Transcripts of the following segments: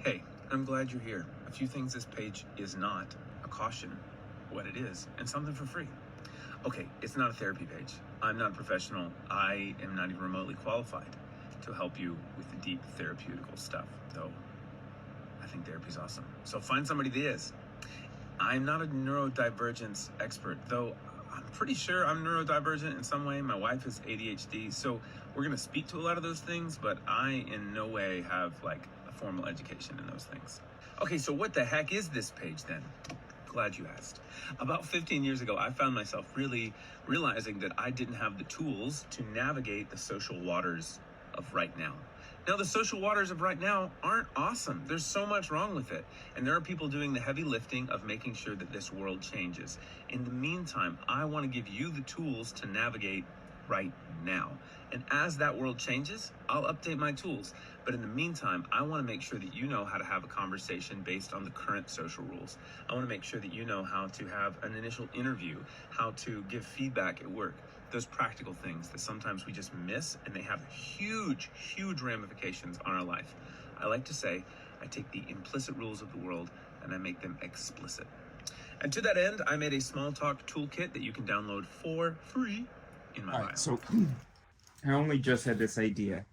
Hey, I'm glad you're here. A few things this page is not, a caution, what it is, and something for free. Okay, it's not a therapy page. I'm not a professional. I am not even remotely qualified to help you with the deep therapeutical stuff, though I think therapy's awesome. So find somebody that is. I'm not a neurodivergence expert, though I'm pretty sure I'm neurodivergent in some way. My wife has ADHD, so we're going to speak to a lot of those things, but I in no way have like a formal education in those things. Okay, so what the heck is this page then? Glad you asked. About 15 years ago, I found myself really realizing that I didn't have the tools to navigate the social waters of right now. Now, the social waters of right now aren't awesome. There's so much wrong with it. And there are people doing the heavy lifting of making sure that this world changes. In the meantime, I want to give you the tools to navigate right now. And as that world changes, I'll update my tools. But in the meantime, I want to make sure that you know how to have a conversation based on the current social rules. I want to make sure that you know how to have an initial interview, how to give feedback at work. Those practical things that sometimes we just miss, and they have huge, huge ramifications on our life. I like to say, I take the implicit rules of the world and I make them explicit. And to that end, I made a small talk toolkit that you can download for free in my bio. So I only just had this idea,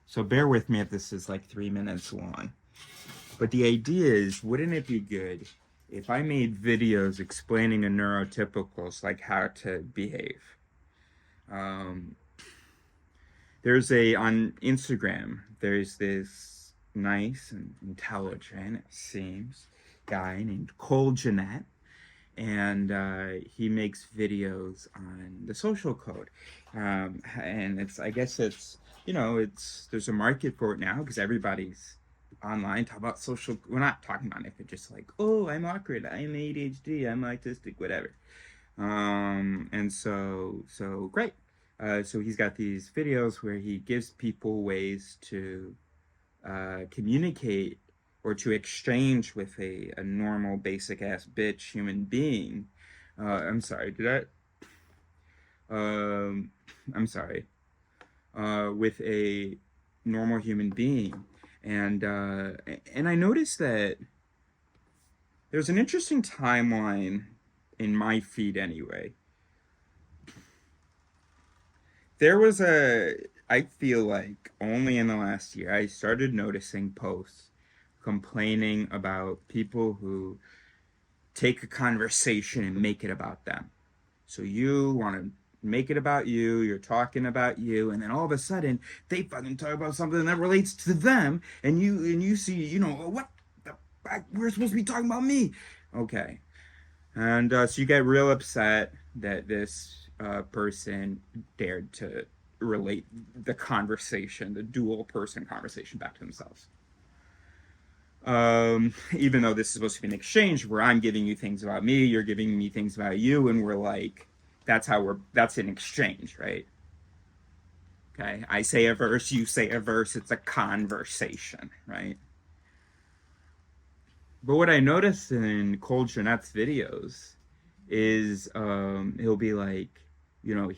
so bear with me if this is like 3 minutes long. But the idea is, wouldn't it be good if I made videos explaining the neurotypicals, like how to behave? On Instagram, there's this nice and intelligent, it seems, guy named Cole Jeanette, and he makes videos on the social code. And there's a market for it now because everybody's online talk about social. We're not talking about it, but just like, oh, I'm awkward, I'm ADHD, I'm autistic, whatever. And so great. So he's got these videos where he gives people ways to communicate or to exchange with a normal, basic ass bitch human being. I'm sorry, with a normal human being. And I noticed that there's an interesting timeline in my feed anyway. I feel like only in the last year, I started noticing posts complaining about people who take a conversation and make it about them. So you want to make it about you, you're talking about you, and then all of a sudden they fucking talk about something that relates to them, and you see, what the fuck, we're supposed to be talking about me. Okay. And so you get real upset that this person dared to relate the conversation, the dual person conversation, back to themselves. Even though this is supposed to be an exchange where I'm giving you things about me, you're giving me things about you, and we're like, that's an exchange, right? Okay, I say a verse, you say a verse, it's a conversation, right? But what I noticed in Cole Jeanette's videos is he'll be like,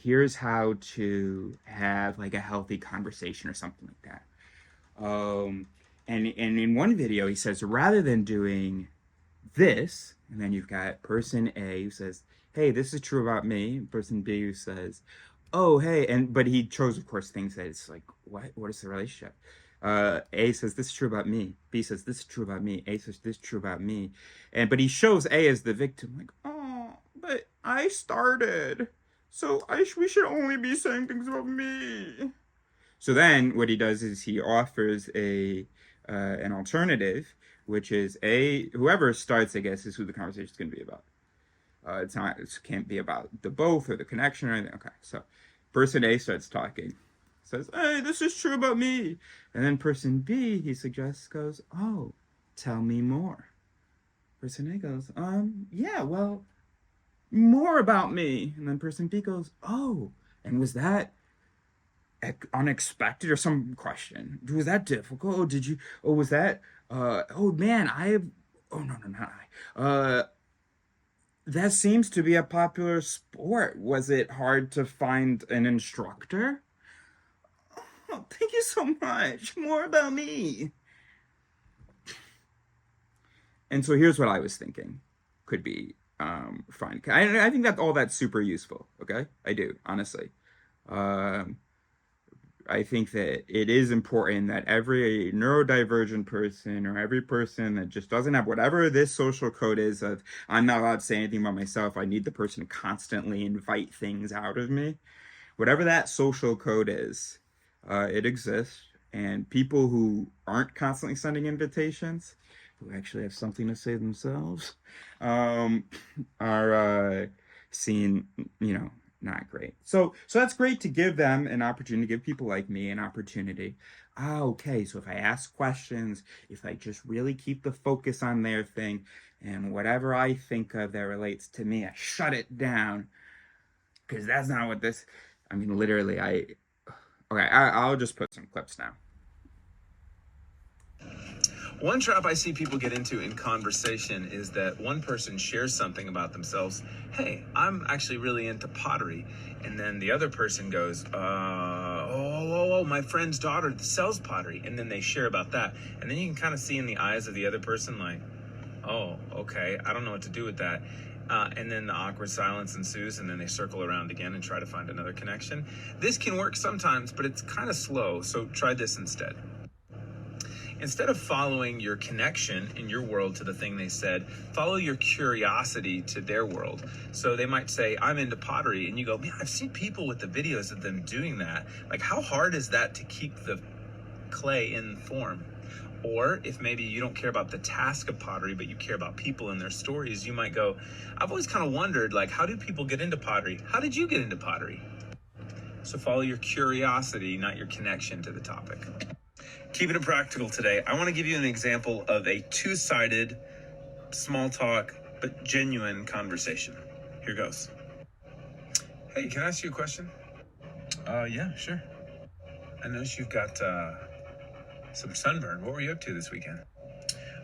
here's how to have like a healthy conversation or something like that. And in one video, he says, rather than doing this, and then you've got person A who says, hey, this is true about me. Person B who says, oh, hey, but he chose, of course, things that it's like, what is the relationship? A says, this is true about me. B says, this is true about me. A says, this is true about me. But he shows A as the victim, like, oh, but I started. So we should only be saying things about me. So then what he does is he offers an alternative, which is whoever starts, I guess, is who the conversation is going to be about. It can't be about the both or the connection or anything. Okay, so person A starts talking, says, hey, this is true about me. And then person B, he suggests, goes, oh, tell me more. Person A goes, yeah, well, more about me. And then person B goes, oh, and was that unexpected or some question? Was that difficult? Was that, oh man, that seems to be a popular sport. Was it hard to find an instructor? Oh, thank you so much. More about me. And so here's what I was thinking could be fun. I think that all that's super useful. Okay, I do, honestly. Um, I think that it is important that every neurodivergent person or every person that just doesn't have whatever this social code is of I'm not allowed to say anything about myself. I need the person to constantly invite things out of me. Whatever that social code is, it exists. And people who aren't constantly sending invitations, who actually have something to say themselves, um, are seen, you know, not great. So that's great to give them an opportunity, give people like me an opportunity. Ah, okay. So if I ask questions, if I just really keep the focus on their thing, and whatever I think of that relates to me, I shut it down because that's not what this. I mean, literally, I'll just put some clips now. One trap I see people get into in conversation is that one person shares something about themselves. Hey, I'm actually really into pottery. And then the other person goes, my friend's daughter sells pottery. And then they share about that. And then you can kind of see in the eyes of the other person, like, oh, okay, I don't know what to do with that. And then the awkward silence ensues, and then they circle around again and try to find another connection. This can work sometimes, but it's kind of slow. So try this instead. Instead of following your connection in your world to the thing they said, follow your curiosity to their world. So they might say, I'm into pottery. And you go, man, I've seen people with the videos of them doing that. Like, how hard is that to keep the clay in form? Or if maybe you don't care about the task of pottery, but you care about people and their stories, you might go, I've always kind of wondered, like, how do people get into pottery? How did you get into pottery? So follow your curiosity, not your connection to the topic. Keeping it practical today, I want to give you an example of a two-sided, small talk, but genuine conversation. Here goes. Hey, can I ask you a question? Yeah, sure. I noticed you've got some sunburn. What were you up to this weekend?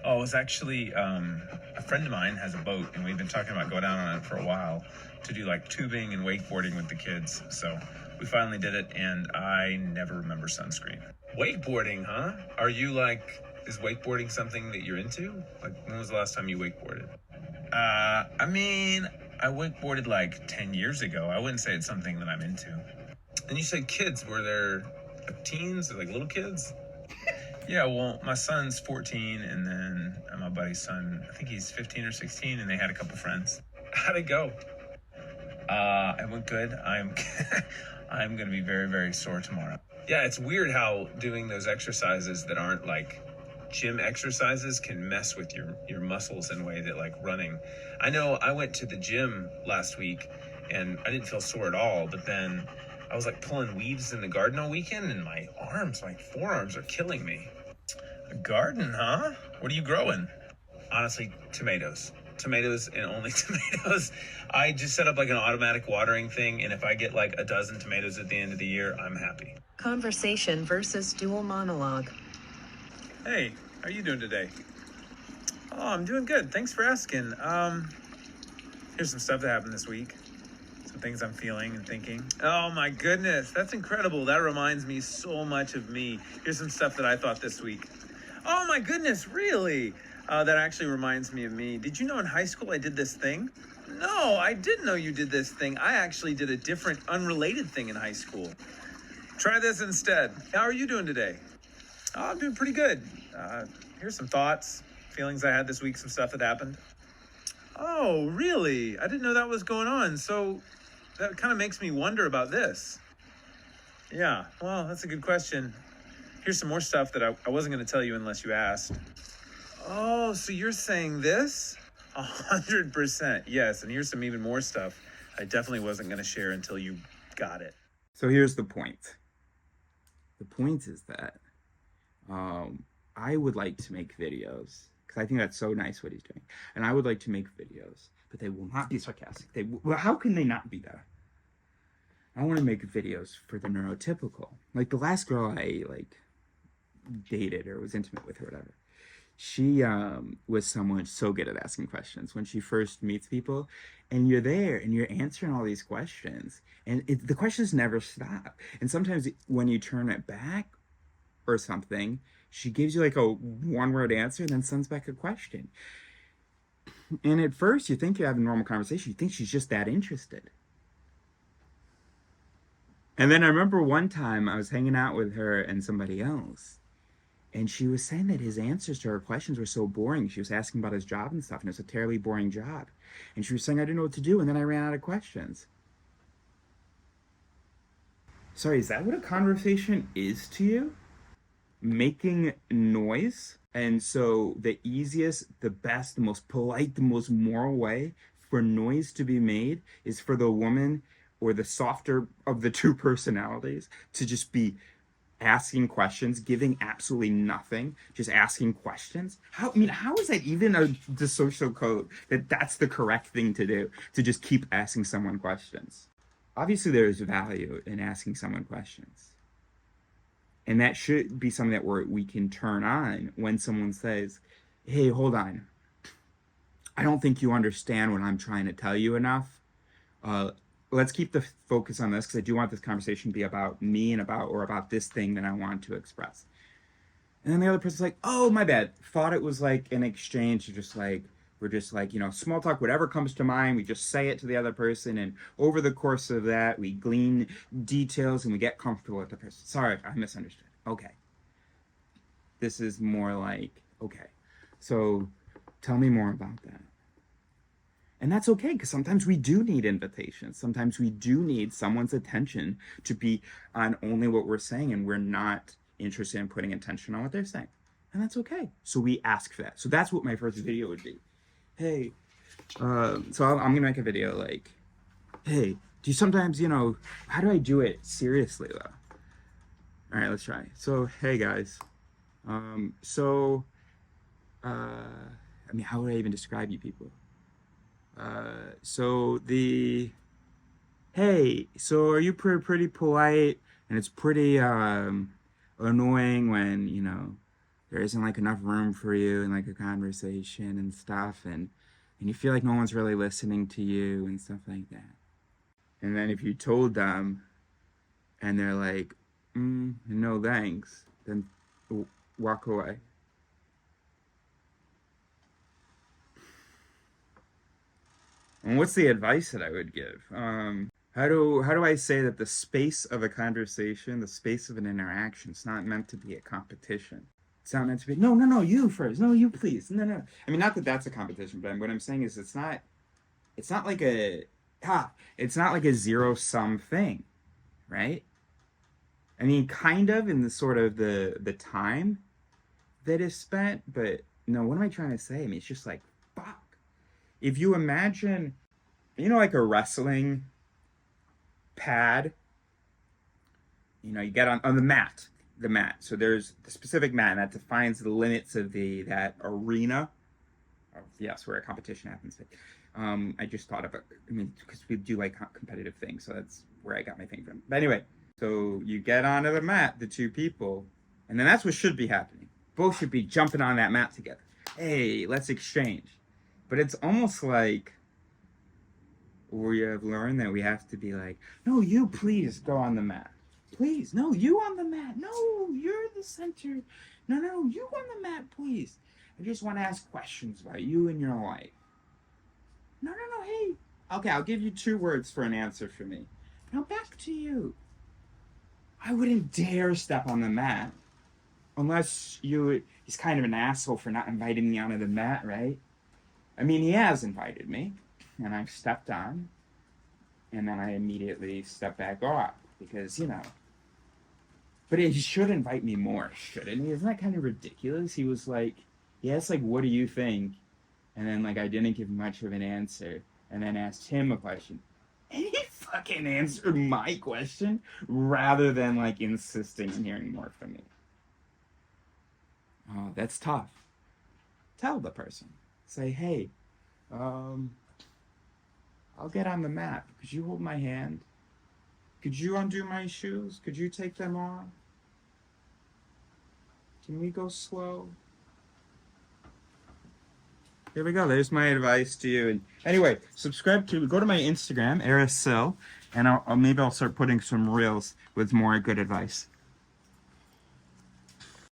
Oh, it was actually a friend of mine has a boat, and we've been talking about going out on it for a while to do like tubing and wakeboarding with the kids. So we finally did it, and I never remember sunscreen. Wakeboarding, huh? Are you like, is wakeboarding something that you're into? Like, when was the last time you wakeboarded? I mean, I wakeboarded like 10 years ago. I wouldn't say it's something that I'm into. And you said kids, were there like teens or like little kids? Yeah, well, my son's 14, and then my buddy's son, I think he's 15 or 16, and they had a couple friends. How'd it go? It went good. I'm going to be very, very sore tomorrow. Yeah, it's weird how doing those exercises that aren't like gym exercises can mess with your muscles in a way that like running. I know I went to the gym last week and I didn't feel sore at all, but then I was like pulling weeds in the garden all weekend and my forearms are killing me. A garden, huh? What are you growing? Honestly, tomatoes. Tomatoes and only tomatoes. I just set up like an automatic watering thing, and if I get like a dozen tomatoes at the end of the year, I'm happy. Conversation versus dual monologue. Hey, how are you doing today? Oh, I'm doing good. Thanks for asking. Here's some stuff that happened this week. Some things I'm feeling and thinking. Oh my goodness, that's incredible. That reminds me so much of me. Here's some stuff that I thought this week. Oh my goodness, really? That actually reminds me of me. Did you know in high school I did this thing? No, I didn't know you did this thing. I actually did a different, unrelated thing in high school. Try this instead. How are you doing today? Oh, I'm doing pretty good. Here's some thoughts, feelings I had this week, some stuff that happened. Oh, really? I didn't know that was going on. So that kind of makes me wonder about this. Yeah, well, that's a good question. Here's some more stuff that I wasn't going to tell you unless you asked. Oh, so you're saying this? 100%. Yes, and here's some even more stuff I definitely wasn't going to share until you got it. So here's the point. The point is that I would like to make videos because I think that's so nice what he's doing. And I would like to make videos, but they will not be sarcastic. Well, how can they not be that? I want to make videos for the neurotypical. Like the last girl I dated or was intimate with or whatever. She was someone so good at asking questions when she first meets people, and you're there and you're answering all these questions, and the questions never stop. And sometimes when you turn it back or something, she gives you like a one-word answer and then sends back a question. And at first, you think you're having a normal conversation. You think she's just that interested. And then I remember one time I was hanging out with her and somebody else. And she was saying that his answers to her questions were so boring. She was asking about his job and stuff, and it was a terribly boring job. And she was saying, I didn't know what to do, and then I ran out of questions. Sorry, is that what a conversation is to you? Making noise? And so the easiest, the best, the most polite, the most moral way for noise to be made is for the woman or the softer of the two personalities to just be asking questions, giving absolutely nothing, just asking questions. How is that even the social code that that's the correct thing to do, to just keep asking someone questions? Obviously, there's value in asking someone questions. And that should be something that we can turn on when someone says, hey, hold on. I don't think you understand what I'm trying to tell you enough. Let's keep the focus on this, because I do want this conversation to be about me and about this thing that I want to express. And then the other person's like, oh, my bad. Thought it was like an exchange, we're just like, small talk, whatever comes to mind, we just say it to the other person. And over the course of that, we glean details and we get comfortable with the person. Sorry, I misunderstood. Okay. This is more like, okay, so tell me more about that. And that's okay, because sometimes we do need invitations. Sometimes we do need someone's attention to be on only what we're saying, and we're not interested in putting attention on what they're saying. And that's okay. So we ask for that. So that's what my first video would be. Hey, I'm going to make a video like, hey, do you sometimes, how do I do it seriously, though? All right, let's try. So, hey, guys. How would I even describe you people? Hey, so are you pretty polite? And it's pretty annoying when, there isn't like enough room for you in like a conversation and stuff, and you feel like no one's really listening to you and stuff like that. And then if you told them and they're like, no thanks, then walk away. And what's the advice that I would give? How do I say that the space of a conversation, the space of an interaction, it's not meant to be a competition. It's not meant to be, no, you first. No, you please. No. I mean, not that that's a competition, but what I'm saying is it's not like a zero-sum thing, right? I mean, kind of in the sort of the time that is spent, but no, what am I trying to say? I mean, it's just like, fuck. If you imagine, like a wrestling pad, you get on the mat. So there's the specific mat, and that defines the limits of that arena. Yes, where a competition happens. I just thought of it. I mean, because we do like competitive things, so that's where I got my thing from. But anyway, so you get onto the mat, the two people, and then that's what should be happening. Both should be jumping on that mat together. Hey, let's exchange. But it's almost like we have learned that we have to be like, no, you please go on the mat. Please, no, you on the mat. No, you're the center. No, you on the mat, please. I just want to ask questions about you and your life. No, hey. Okay, I'll give you 2 words for an answer for me. Now back to you. I wouldn't dare step on the mat. Unless he's kind of an asshole for not inviting me onto the mat, right? I mean, he has invited me, and I've stepped on, and then I immediately step back off, because, But he should invite me more, shouldn't he? Isn't that kind of ridiculous? He was like, yes, like, what do you think? And then, like, I didn't give much of an answer, and then asked him a question. And he fucking answered my question, rather than, like, insisting on hearing more from me. Oh, that's tough. Tell the person. Say, hey, I'll get on the mat. Could you hold my hand? Could you undo my shoes? Could you take them off? Can we go slow? Here we go. There's my advice to you. And anyway, go to my Instagram, Arasil, and maybe I'll start putting some reels with more good advice.